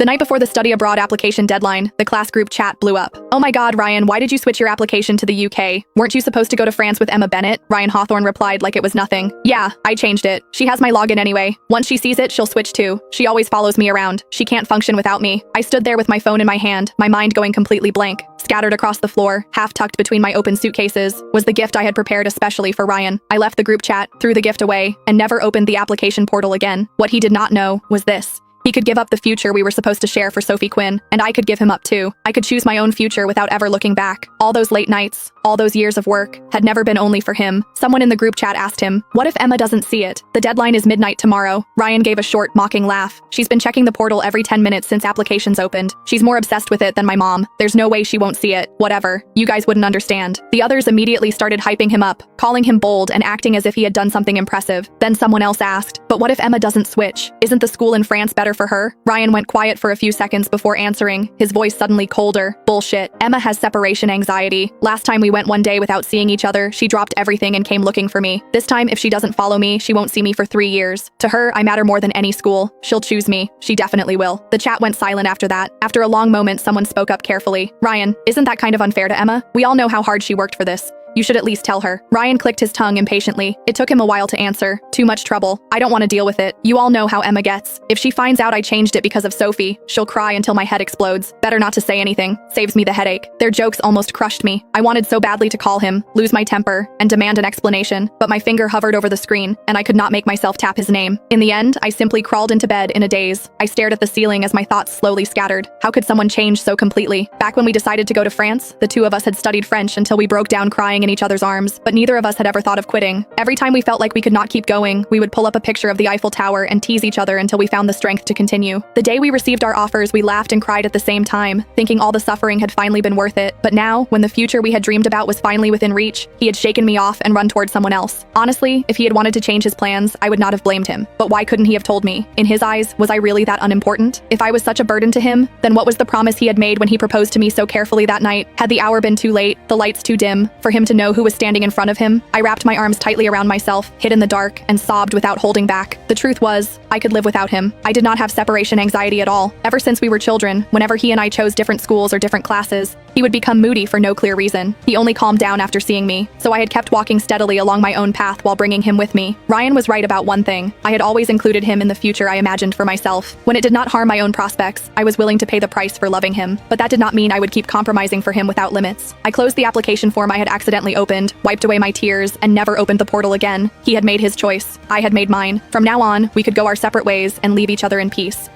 The night before the study abroad application deadline, the class group chat blew up. "Oh my god, Ryan, why did you switch your application to the UK? Weren't you supposed to go to France with Emma Bennett?" Ryan Hawthorne replied like it was nothing. "Yeah, I changed it. She has my login anyway. Once she sees it, she'll switch too. She always follows me around. She can't function without me." I stood there with my phone in my hand, my mind going completely blank. Scattered across the floor, half tucked between my open suitcases, was the gift I had prepared especially for Ryan. I left the group chat, threw the gift away, and never opened the application portal again. What he did not know was this. He could give up the future we were supposed to share for Sophie Quinn, and I could give him up too. I could choose my own future without ever looking back. All those late nights, all those years of work, had never been only for him. Someone in the group chat asked him, "What if Emma doesn't see it? The deadline is midnight tomorrow." Ryan gave a short, mocking laugh. "She's been checking the portal every 10 minutes since applications opened. She's more obsessed with it than my mom. There's no way she won't see it. Whatever. You guys wouldn't understand." The others immediately started hyping him up, calling him bold and acting as if he had done something impressive. Then someone else asked, "But what if Emma doesn't switch? Isn't the school in France better for her?" Ryan went quiet for a few seconds before answering, his voice suddenly colder. "Bullshit. Emma has separation anxiety. Last time we went one day without seeing each other, she dropped everything and came looking for me. This time, if she doesn't follow me, she won't see me for 3 years. To her, I matter more than any school. She'll choose me. She definitely will." The chat went silent after that. After a long moment, someone spoke up carefully. "Ryan, isn't that kind of unfair to Emma? We all know how hard she worked for this. You should at least tell her." Ryan clicked his tongue impatiently. It took him a while to answer. "Too much trouble. I don't want to deal with it. You all know how Emma gets. If she finds out I changed it because of Sophie, she'll cry until my head explodes. Better not to say anything. Saves me the headache." Their jokes almost crushed me. I wanted so badly to call him, lose my temper, and demand an explanation, but my finger hovered over the screen, and I could not make myself tap his name. In the end, I simply crawled into bed in a daze. I stared at the ceiling as my thoughts slowly scattered. How could someone change so completely? Back when we decided to go to France, the two of us had studied French until we broke down crying in each other's arms, but neither of us had ever thought of quitting. Every time we felt like we could not keep going, we would pull up a picture of the Eiffel Tower and tease each other until we found the strength to continue. The day we received our offers, we laughed and cried at the same time, thinking all the suffering had finally been worth it. But now, when the future we had dreamed about was finally within reach, he had shaken me off and run towards someone else. Honestly, if he had wanted to change his plans, I would not have blamed him. But why couldn't he have told me? In his eyes, was I really that unimportant? If I was such a burden to him, then what was the promise he had made when he proposed to me so carefully that night? Had the hour been too late, the lights too dim, for him to know who was standing in front of him? I wrapped my arms tightly around myself, hid in the dark, and sobbed without holding back. The truth was, I could live without him. I did not have separation anxiety at all. Ever since we were children, whenever he and I chose different schools or different classes, he would become moody for no clear reason. He only calmed down after seeing me, so I had kept walking steadily along my own path while bringing him with me. Ryan was right about one thing. I had always included him in the future I imagined for myself. When it did not harm my own prospects, I was willing to pay the price for loving him. But that did not mean I would keep compromising for him without limits. I closed the application form I had accidentally opened, wiped away my tears, and never opened the portal again. He had made his choice. I had made mine. From now on, we could go our separate ways and leave each other in peace.